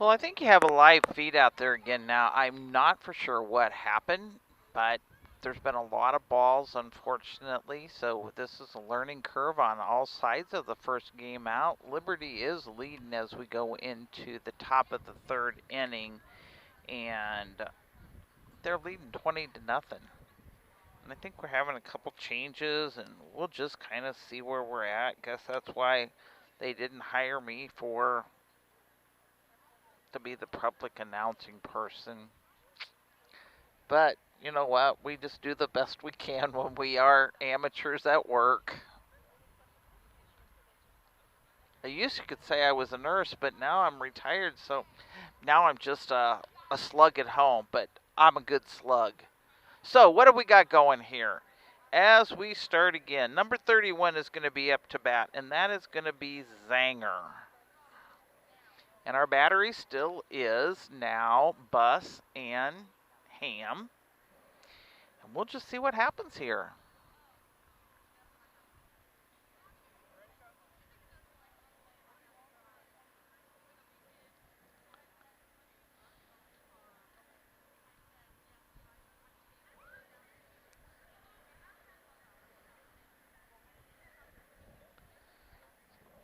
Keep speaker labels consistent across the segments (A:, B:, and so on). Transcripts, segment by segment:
A: Well, I think you have a live feed out there again now. I'm not for sure what happened, but there's been a lot of balls, unfortunately. So this is a learning curve on all sides of the first game out. Liberty is leading as we go into the top of the third inning, and they're leading 20 to nothing. And I think we're having a couple changes, and we'll just kind of see where we're at. Guess that's why they didn't hire me to be the public announcing person. But you know what? We just do the best we can when we are amateurs at work. I used to could say I was a nurse, but now I'm retired, so now I'm just a slug at home, but I'm a good slug. So what do we got going here? As we start again, number 31 is going to be up to bat, and that is going to be Zanger. And our battery still is now Bus and Ham. And we'll just see what happens here.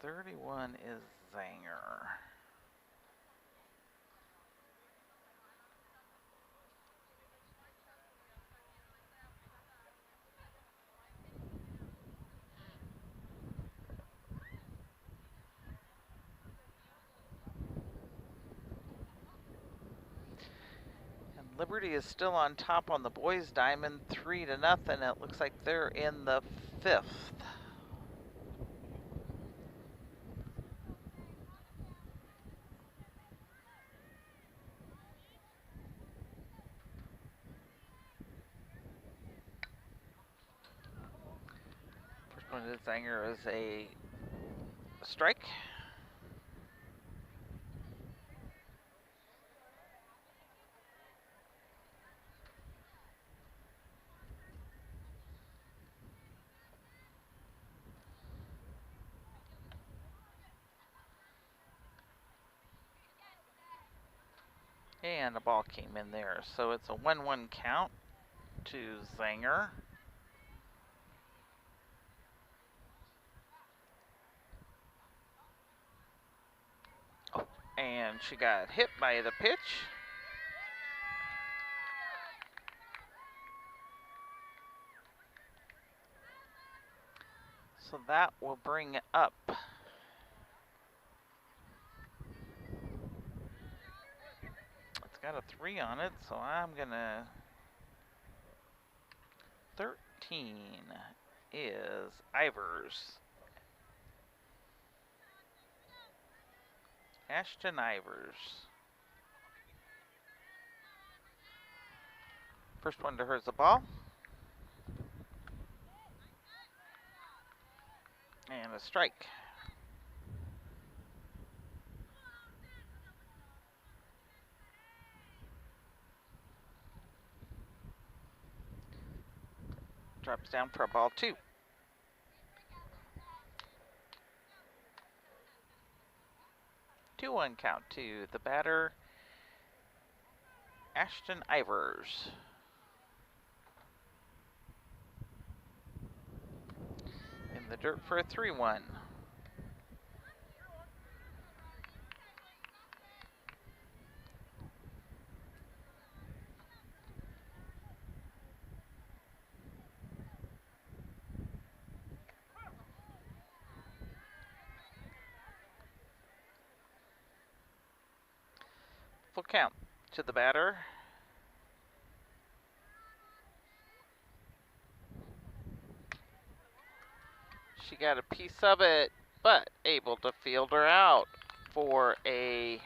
A: "31 is Zanger. And Liberty is still on top on the boys' diamond, 3 to nothing. It looks like they're in the 5th. First one to Zanger is a strike. And the ball came in there. So it's a 1-1 count to Zanger. Oh, and she got hit by the pitch. So that will bring up it's got a 3 on it, so I'm gonna 13 is Ivers. Ashton Ivers. First one to her is the ball. And a strike. Drops down for a ball 2. 2-1 count to the batter, Ashton Ivers. In the dirt for a 3-1. Full count to the batter. She got a piece of it, but able to field her out for a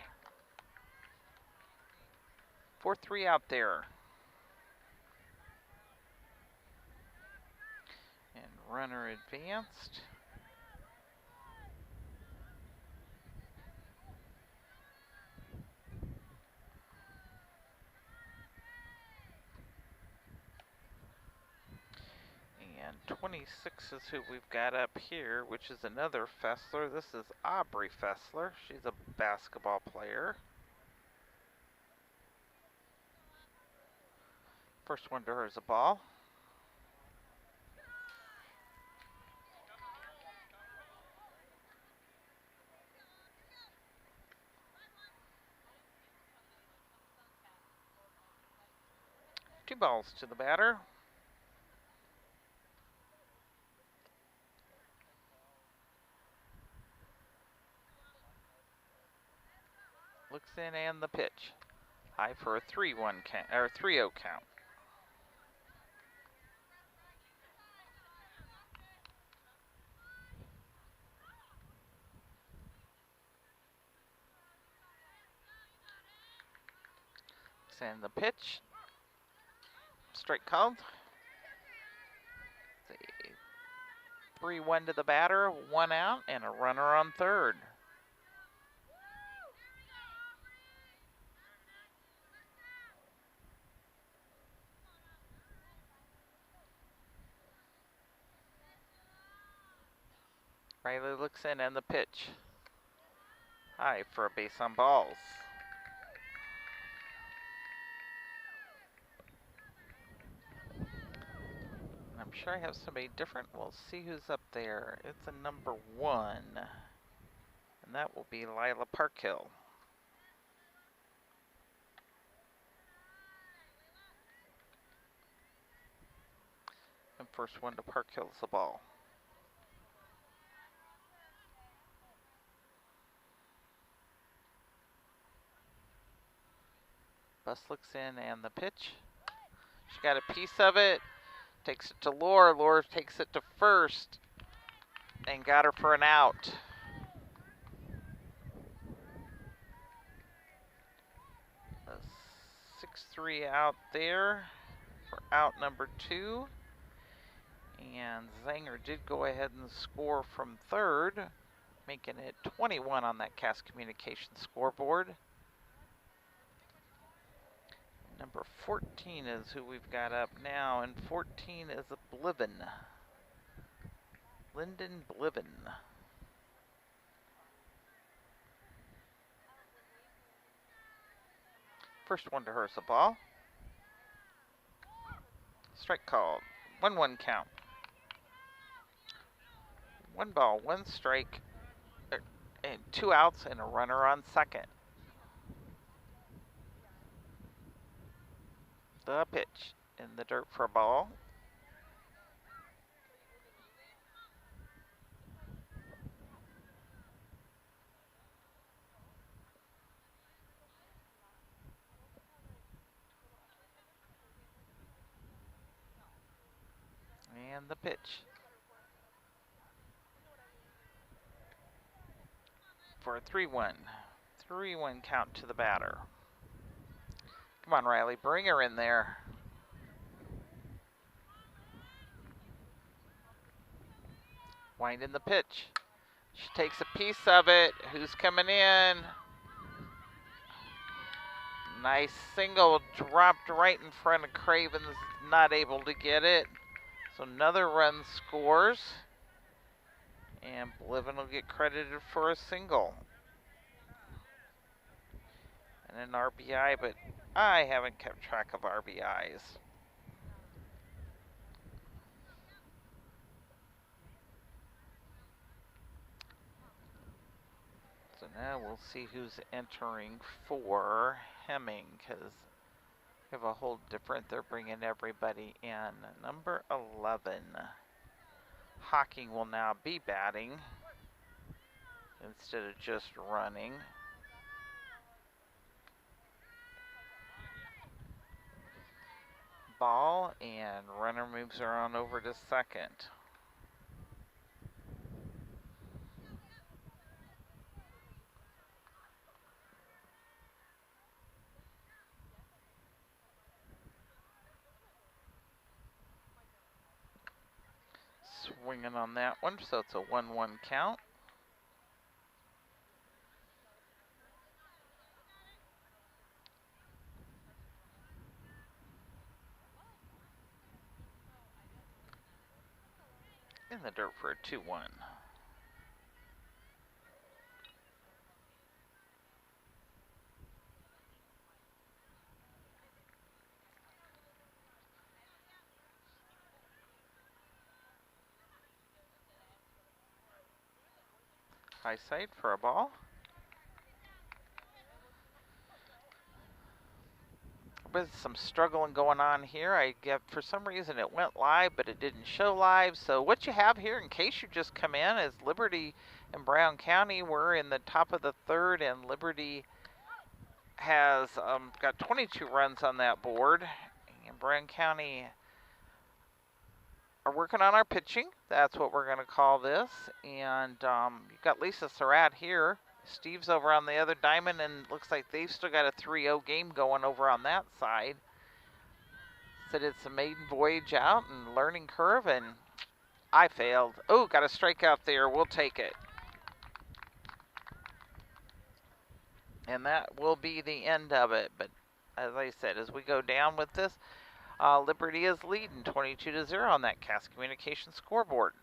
A: 4-3 out there. And runner advanced. And 26 is who we've got up here, which is another Fessler. This is Aubrey Fessler. She's a basketball player. First one to her is a ball. Two balls to the batter. Looks in and the pitch. High for a 3-1 count, or 3-0 count. Looks in the pitch. Strike called. 3-1 to the batter, 1 out, and a runner on third. Riley looks in and the pitch. High for a base on balls. I'm sure I have somebody different. We'll see who's up there. It's a number 1. And that will be Lila Parkhill. And first one to Parkhill's the ball. Bus looks in and the pitch. She got a piece of it. Takes it to Laura. Laura takes it to first. And got her for an out. A 6-3 out there for out number 2. And Zanger did go ahead and score from third, making it 21 on that Cast Communications scoreboard. Number 14 is who we've got up now, and 14 is a Bliven. Lyndon Bliven. First one to her is a ball. Strike called. 1-1 count. 1 ball, 1 strike, and 2 outs and a runner on second. The pitch in the dirt for a ball. And the pitch. For a 3-1. 3-1 count to the batter. Come on, Riley, bring her in there. Wind in the pitch. She takes a piece of it. Who's coming in? Nice single, dropped right in front of Cravens, not able to get it. So another run scores. And Bliven will get credited for a single. And an RBI, but I haven't kept track of RBIs. So now we'll see who's entering for Hemming, because we have a whole different, they're bringing everybody in. Number 11. Hawking will now be batting instead of just running. Ball, and runner moves her on over to second. Swinging on that one, so it's a 1-1 count. In the dirt for a 2-1. High side for a ball. With some struggling going on here. I get, for some reason it went live, but it didn't show live. So what you have here, in case you just come in, is Liberty and Brown County. We're in the top of the third, and Liberty has got 22 runs on that board. And Brown County are working on our pitching. That's what we're going to call this. And you've got Lisa Surratt here. Steve's over on the other diamond, and looks like they've still got a 3-0 game going over on that side. Said it's a maiden voyage out and learning curve, and I failed. Oh, got a strikeout there. We'll take it. And that will be the end of it. But as I said, as we go down with this, Liberty is leading 22-0 on that Cass Communications scoreboard.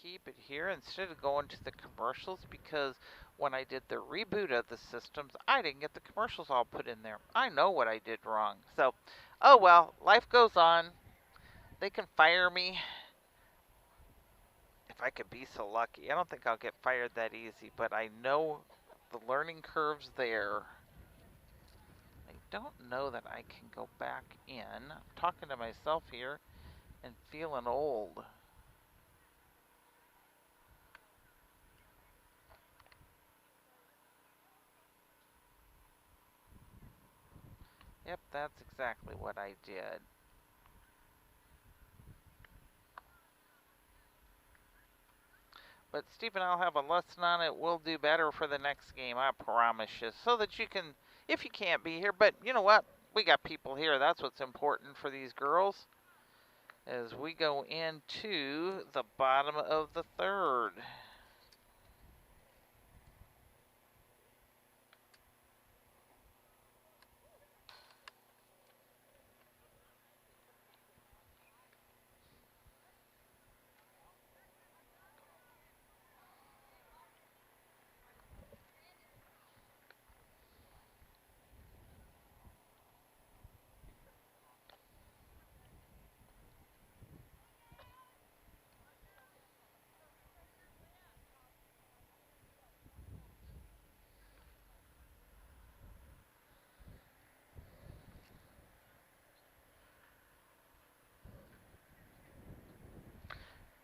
A: Keep it here instead of going to the commercials, because when I did the reboot of the systems, I didn't get the commercials all put in there. I know what I did wrong. So, oh well, life goes on. They can fire me if I could be so lucky. I don't think I'll get fired that easy, but I know the learning curve's there. I don't know that I can go back in. I'm talking to myself here and feeling old. Yep, that's exactly what I did. But Steve and I'll have a lesson on it. We'll do better for the next game, I promise you. So that you can, if you can't be here, but you know what? We got people here. That's what's important for these girls. As we go into the bottom of the third.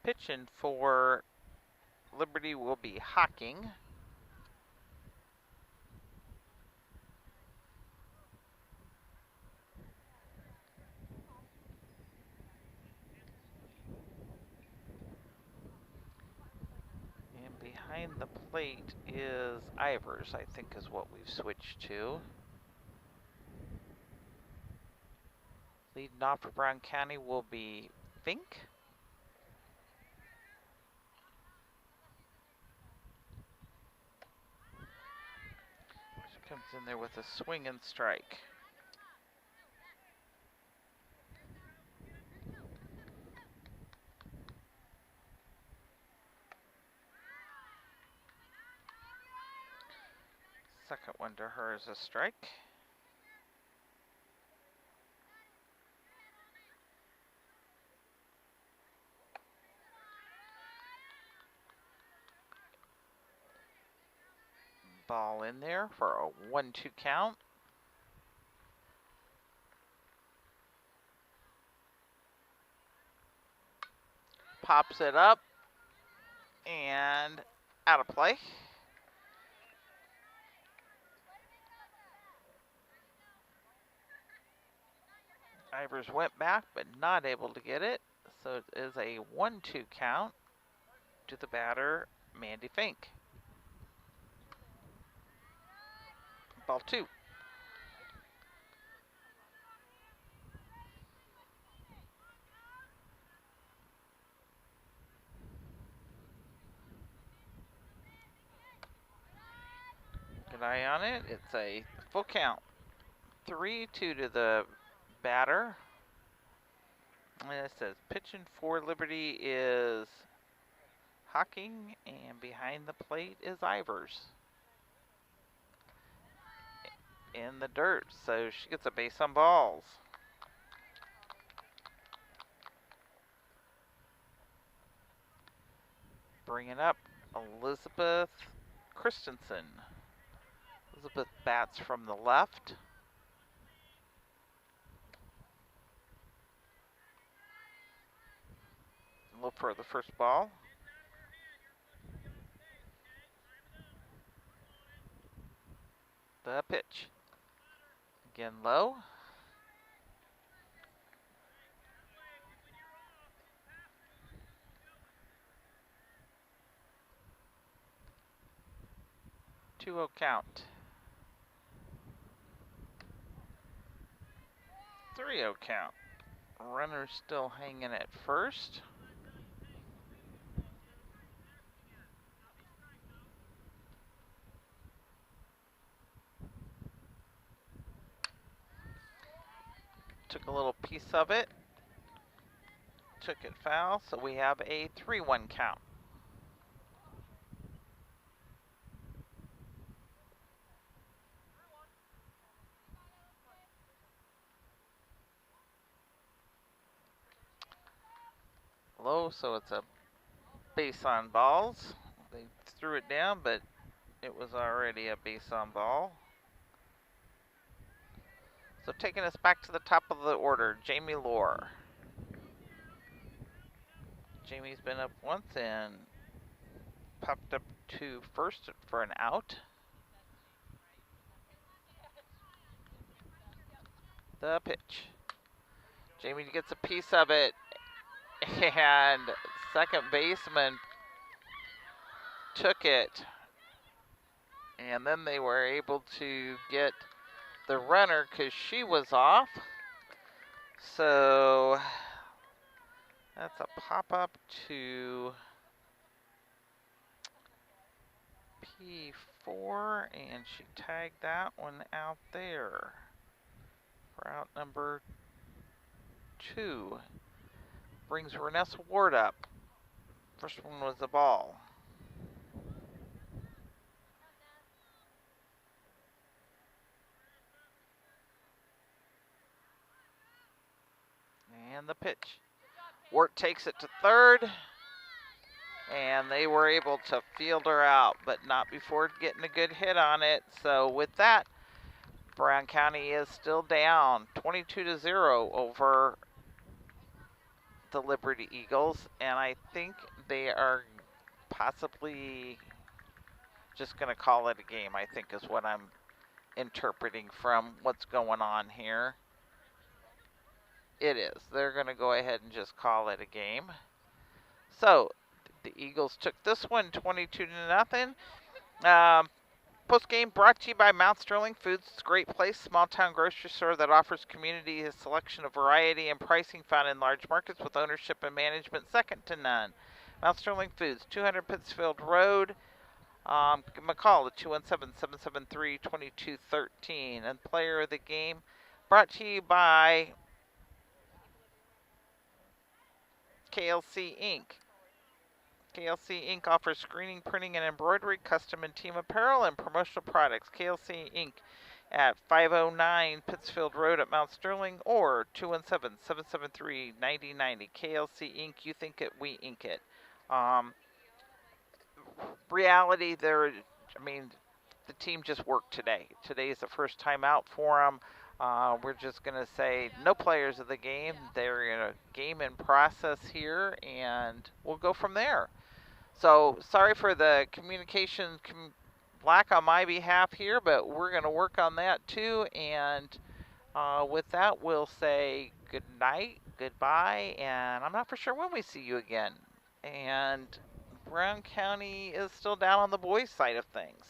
A: Pitching for Liberty will be Hocking. And behind the plate is Ivers, I think is what we've switched to. Leading off for Brown County will be Fink. She comes in there with a swing and strike. Second one to her is a strike. Ball in there for a 1-2 count. Pops it up and out of play. Ivers went back but not able to get it. So it is a 1-2 count to the batter, Mandy Fink. Ball 2. Good eye on it. It's a full count. 3-2 to the batter. And it says pitching for Liberty is Hocking, and behind the plate is Ivers. In the dirt, so she gets a base on balls. Bringing up Elizabeth Christensen. Elizabeth bats from the left. Look for the first ball. The pitch. Again low. Two-0 count. 3-0 count. Runner still hanging at first. Took a little piece of it. Took it foul, so we have a 3-1 count. Low, so it's a base on balls. They threw it down, but it was already a base on ball. So taking us back to the top of the order, Jamie Lohr. Jamie's been up once and popped up to first for an out. The pitch. Jamie gets a piece of it, and second baseman took it. And then they were able to get the runner because she was off. So that's a pop-up to P4, and she tagged that one out there for out number 2. Brings Renessa Ward up. First one was a ball. And the pitch. Wart takes it to third, and they were able to field her out, but not before getting a good hit on it. So with that, Brown County is still down 22-0 over the Liberty Eagles, and I think they are possibly just going to call it a game, I think is what I'm interpreting from what's going on here. It is. They're going to go ahead and just call it a game. So the Eagles took this one 22-0. Post game brought to you by Mount Sterling Foods. It's a great place, small town grocery store that offers community a selection of variety and pricing found in large markets with ownership and management second to none. Mount Sterling Foods, 200 Pittsfield Road. Give them a call at 217-773-2213. And player of the game brought to you by KLC Inc. KLC Inc. offers screening, printing, and embroidery, custom and team apparel, and promotional products. KLC Inc. at 509 Pittsfield Road at Mount Sterling or 217-773-9090. KLC Inc. You think it, we ink it. Reality, the team just worked today. Today is the first time out for them. We're just going to say no players of the game. They're in a game in process here, and we'll go from there. So sorry for the communication lack on my behalf here, but we're going to work on that too. And with that, we'll say good night, goodbye, and I'm not for sure when we see you again. And Brown County is still down on the boys' side of things.